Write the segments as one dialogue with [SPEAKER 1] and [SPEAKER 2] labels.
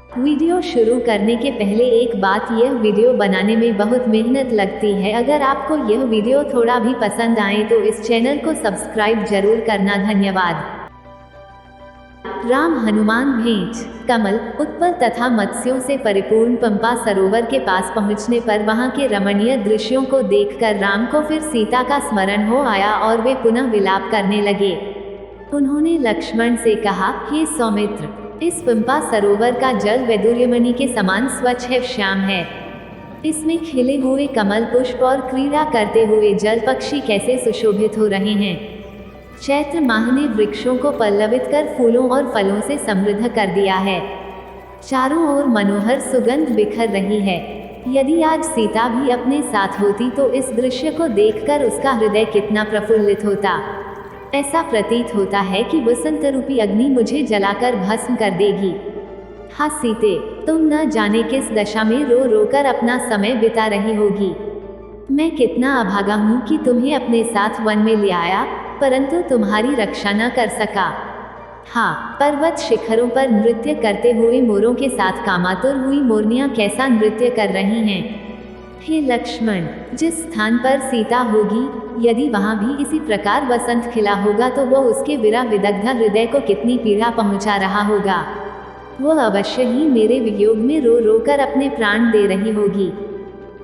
[SPEAKER 1] Video शुरू करने के पहले एक बात, यह वीडियो बनाने में बहुत मेहनत लगती है। अगर आपको यह वीडियो थोड़ा भी पसंद आए तो इस चैनल को सब्सक्राइब जरूर करना। धन्यवाद। राम हनुमान भेंट। कमल, उत्पल तथा मत्स्यों से परिपूर्ण पंपा सरोवर के पास पहुंचने पर वहां के रमणीय दृश्यों को देखकर राम को फिर सीता का स्मरण हो आया और वे पुनः विलाप करने लगे। उन्होंने लक्ष्मण से कहा, हे सौमित्र, इस पंपा सरोवर का जल वैदुर्यमणि के समान स्वच्छ है, श्याम है। इसमें खिले हुए कमल पुष्प और क्रीड़ा करते हुए जल पक्षी कैसे सुशोभित हो रहे हैं। चैत्र माह ने वृक्षों को पल्लवित कर फूलों और फलों से समृद्ध कर दिया है। चारों ओर मनोहर सुगंध बिखर रही है। यदि आज सीता भी अपने साथ होती तो इस दृश्य को देखकर उसका हृदय कितना प्रफुल्लित होता। ऐसा प्रतीत होता है कि वसंत रूपी अग्नि मुझे जलाकर भस्म कर देगी। हाँ सीते, तुम न जाने किस दशा में रो रो कर अपना समय बिता रही होगी। मैं कितना अभागा हूँ कि तुम्हें अपने साथ वन में ले आया, परंतु तुम्हारी रक्षा न कर सका। हाँ, पर्वत शिखरों पर नृत्य करते हुए मोरों के साथ कामातुर हुई मोरनियां कैसा नृत्य कर रही हैं। हे लक्ष्मण, जिस स्थान पर सीता होगी, यदि वहां भी इसी प्रकार वसंत खिला होगा तो वो उसके विरह विदग्ध हृदय को कितनी पीड़ा पहुंचा रहा होगा। वो अवश्य ही मेरे वियोग में रो रो कर अपने प्राण दे रही होगी।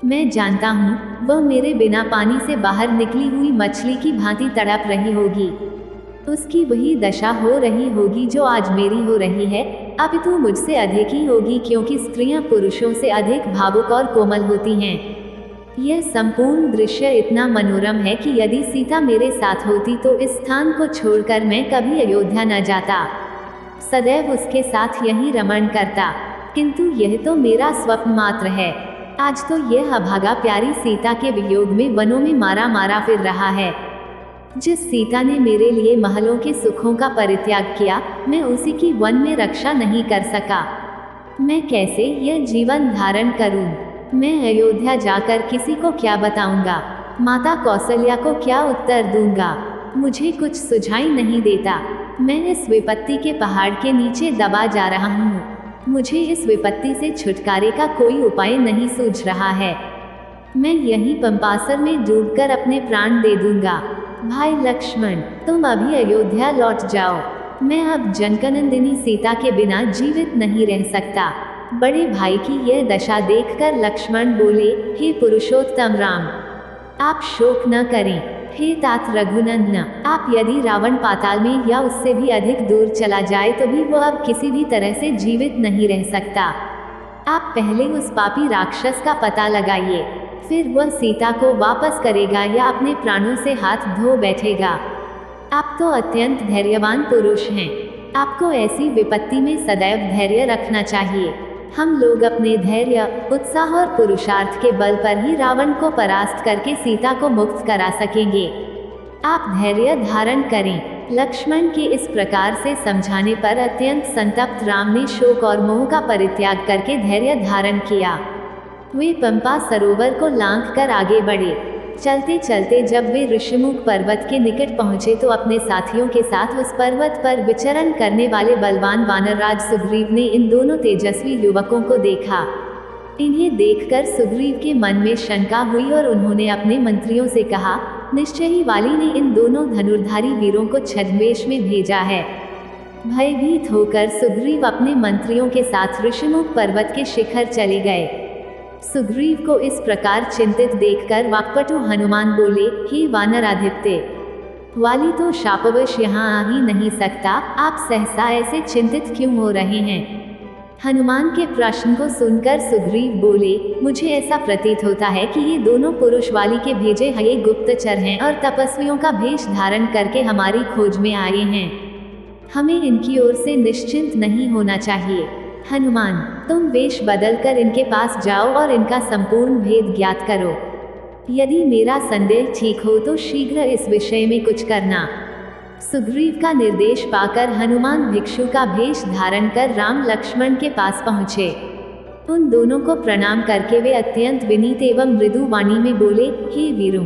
[SPEAKER 1] मैं जानता हूँ, वह मेरे बिना पानी से बाहर निकली हुई मछली की भांति तड़प रही होगी। उसकी वही दशा हो रही होगी जो आज मेरी हो रही है, अपितु मुझसे अधिक ही होगी, क्योंकि स्त्रियां पुरुषों से अधिक भावुक और कोमल होती हैं। यह संपूर्ण दृश्य इतना मनोरम है कि यदि सीता मेरे साथ होती तो इस स्थान को छोड़कर मैं कभी अयोध्या न जाता, सदैव उसके साथ यहीं रमण करता। किंतु यह तो मेरा स्वप्न मात्र है। आज तो यह अभागा प्यारी सीता के वियोग में वनों में मारा मारा फिर रहा है। जिस सीता ने मेरे लिए महलों के सुखों का परित्याग किया, मैं उसी की वन में रक्षा नहीं कर सका। मैं कैसे यह जीवन धारण करूं? मैं अयोध्या जाकर किसी को क्या बताऊंगा? माता कौशल्या को क्या उत्तर दूंगा? मुझे कुछ सुझाई नहीं देता। मैं इस विपत्ति के पहाड़ के नीचे दबा जा रहा हूँ। मुझे इस विपत्ति से छुटकारे का कोई उपाय नहीं सूझ रहा है। मैं यहीं पंपासर में डूबकर अपने प्राण दे दूंगा। भाई लक्ष्मण, तुम अभी अयोध्या लौट जाओ। मैं अब जनकनंदिनी सीता के बिना जीवित नहीं रह सकता। बड़े भाई की यह दशा देखकर लक्ष्मण बोले, हे पुरुषोत्तम राम, आप शोक न करें। हे तात रघुनंदन, आप यदि रावण पाताल में या उससे भी अधिक दूर चला जाए तो भी वह अब किसी भी तरह से जीवित नहीं रह सकता। आप पहले उस पापी राक्षस का पता लगाइए, फिर वह सीता को वापस करेगा या अपने प्राणों से हाथ धो बैठेगा। आप तो अत्यंत धैर्यवान पुरुष हैं। आपको ऐसी विपत्ति में सदैव धैर्य रखना चाहिए। हम लोग अपने धैर्य, उत्साह और पुरुषार्थ के बल पर ही रावण को परास्त करके सीता को मुक्त करा सकेंगे। आप धैर्य धारण करें। लक्ष्मण के इस प्रकार से समझाने पर अत्यंत संतप्त राम ने शोक और मोह का परित्याग करके धैर्य धारण किया। वे पंपा सरोवर को लांघकर आगे बढ़े। चलते चलते जब वे ऋषिमुख पर्वत के निकट पहुंचे तो अपने साथियों के साथ उस पर्वत पर विचरण करने वाले बलवान वानरराज सुग्रीव ने इन दोनों तेजस्वी युवकों को देखा। इन्हें देखकर सुग्रीव के मन में शंका हुई और उन्होंने अपने मंत्रियों से कहा, निश्चय ही वाली ने इन दोनों धनुर्धारी वीरों को छद्मवेश में भेजा है। भयभीत होकर सुग्रीव अपने मंत्रियों के साथ ऋषिमुख पर्वत के शिखर चले गए। सुग्रीव को इस प्रकार चिंतित देखकर वाक्पटु हनुमान बोले, हे वानराधिपते, वाली तो शापवश यहाँ आ ही नहीं सकता, आप सहसा ऐसे चिंतित क्यों हो रहे हैं? हनुमान के प्रश्न को सुनकर सुग्रीव बोले, मुझे ऐसा प्रतीत होता है कि ये दोनों पुरुष वाली के भेजे हुए गुप्तचर हैं और तपस्वियों का भेष धारण करके हमारी खोज में आए हैं। हमें इनकी ओर से निश्चिंत नहीं होना चाहिए। हनुमान, तुम वेश बदलकर इनके पास जाओ और इनका संपूर्ण भेद ज्ञात करो। यदि मेरा संदेह ठीक हो तो शीघ्र इस विषय में कुछ करना। सुग्रीव का निर्देश पाकर हनुमान भिक्षु का भेष धारण कर राम लक्ष्मण के पास पहुँचे। उन दोनों को प्रणाम करके वे अत्यंत विनीत एवं मृदु वाणी में बोले, हे वीरों,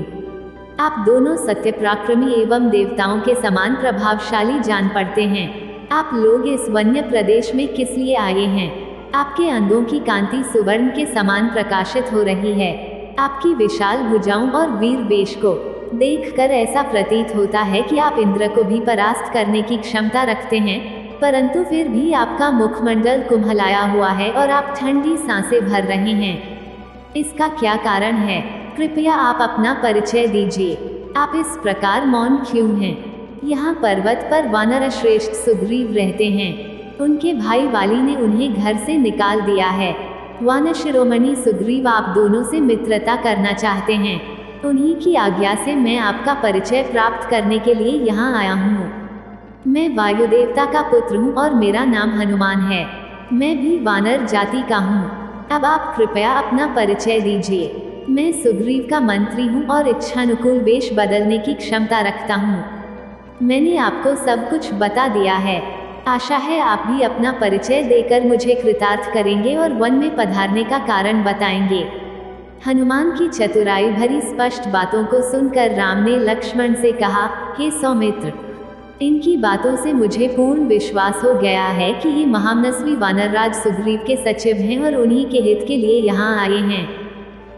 [SPEAKER 1] आप दोनों सत्य पराक्रमी एवं देवताओं के समान प्रभावशाली जान पड़ते हैं। आप लोग इस वन्य प्रदेश में किस लिए आए हैं? आपके अंगों की कांति सुवर्ण के समान प्रकाशित हो रही है। आपकी विशाल भुजाओं और वीर वेश को देखकर ऐसा प्रतीत होता है कि आप इंद्र को भी परास्त करने की क्षमता रखते हैं, परंतु फिर भी आपका मुखमंडल कुम्हलाया हुआ है और आप ठंडी सांसें भर रहे हैं। इसका क्या कारण है? कृपया आप अपना परिचय दीजिए। आप इस प्रकार मौन क्यों हैं? यहाँ पर्वत पर वानर श्रेष्ठ सुग्रीव रहते हैं। उनके भाई वाली ने उन्हें घर से निकाल दिया है। वानर शिरोमणि सुग्रीव आप दोनों से मित्रता करना चाहते हैं। उन्हीं की आज्ञा से मैं आपका परिचय प्राप्त करने के लिए यहाँ आया हूँ। मैं वायु देवता का पुत्र हूँ और मेरा नाम हनुमान है। मैं भी वानर जाति का हूँ। अब आप कृपया अपना परिचय दीजिए। मैं सुग्रीव का मंत्री हूँ और इच्छानुकूल वेश बदलने की क्षमता रखता हूँ। मैंने आपको सब कुछ बता दिया है। आशा है आप भी अपना परिचय देकर मुझे कृतार्थ करेंगे और वन में पधारने का कारण बताएंगे। हनुमान की चतुराई भरी स्पष्ट बातों को सुनकर राम ने लक्ष्मण से कहा, हे सौमित्र, इनकी बातों से मुझे पूर्ण विश्वास हो गया है कि ये महामनस्वी वानरराज सुग्रीव के सचिव हैं और उन्हीं के हित के लिए यहाँ आए हैं।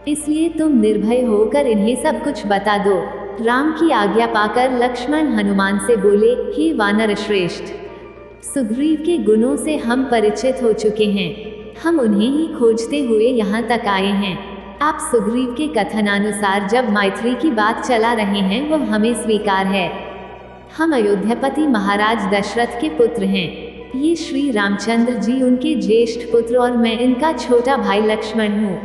[SPEAKER 1] इसलिए तुम निर्भय होकर इन्हें सब कुछ बता दो। राम की आज्ञा पाकर लक्ष्मण हनुमान से बोले, हे वानर श्रेष्ठ, सुग्रीव के गुणों से हम परिचित हो चुके हैं। हम उन्हें ही खोजते हुए यहाँ तक आए हैं। आप सुग्रीव के कथनानुसार जब मैत्री की बात चला रहे हैं वो हमें स्वीकार है। हम अयोध्यापति महाराज दशरथ के पुत्र हैं। ये श्री रामचंद्र जी उनके ज्येष्ठ पुत्र और मैं इनका छोटा भाई लक्ष्मण हूँ।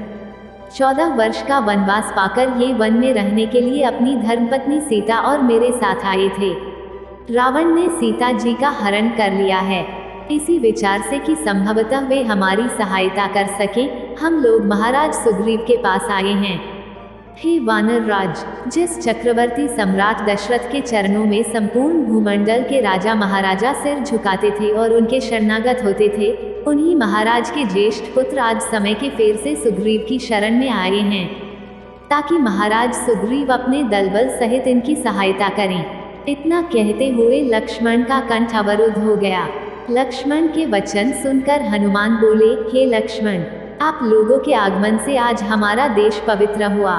[SPEAKER 1] 14 वर्ष का वनवास पाकर ये वन में रहने के लिए अपनी धर्मपत्नी सीता और मेरे साथ आए थे। रावण ने सीता जी का हरण कर लिया है। इसी विचार से कि संभवतः वे हमारी सहायता कर सकें, हम लोग महाराज सुग्रीव के पास आए हैं। हे वानर राज, जिस चक्रवर्ती सम्राट दशरथ के चरणों में संपूर्ण भूमंडल के राजा महाराजा सिर झुकाते थे और उनके शरणागत होते थे, उन्हीं महाराज के ज्येष्ठ पुत्र आज समय के फेर से सुग्रीव की शरण में आए हैं, ताकि महाराज सुग्रीव अपने दलबल सहित इनकी सहायता करें। इतना कहते हुए लक्ष्मण का कंठ अवरुद्ध हो गया। लक्ष्मण के वचन सुनकर हनुमान बोले, हे लक्ष्मण, आप लोगों के आगमन से आज हमारा देश पवित्र हुआ।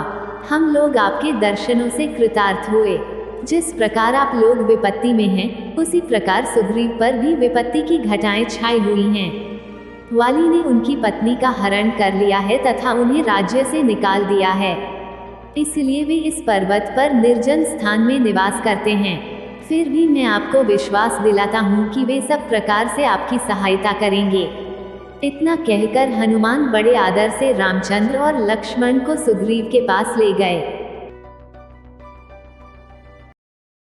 [SPEAKER 1] हम लोग आपके दर्शनों से कृतार्थ हुए। जिस प्रकार आप लोग विपत्ति में हैं, उसी प्रकार सुग्रीव पर भी विपत्ति की घटाएं छाई हुई हैं। वाली ने उनकी पत्नी का हरण कर लिया है तथा उन्हें राज्य से निकाल दिया है। इसलिए वे इस पर्वत पर निर्जन स्थान में निवास करते हैं। फिर भी मैं आपको विश्वास दिलाता हूँ कि वे सब प्रकार से आपकी सहायता करेंगे। इतना कहकर हनुमान बड़े आदर से रामचंद्र और लक्ष्मण को सुग्रीव के पास ले गए।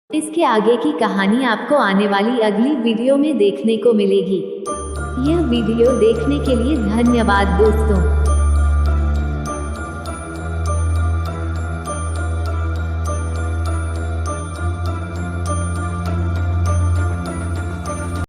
[SPEAKER 1] इसके आगे की कहानी आपको आने वाली अगली वीडियो में देखने को मिलेगी। यह वीडियो देखने के लिए धन्यवाद दोस्तों।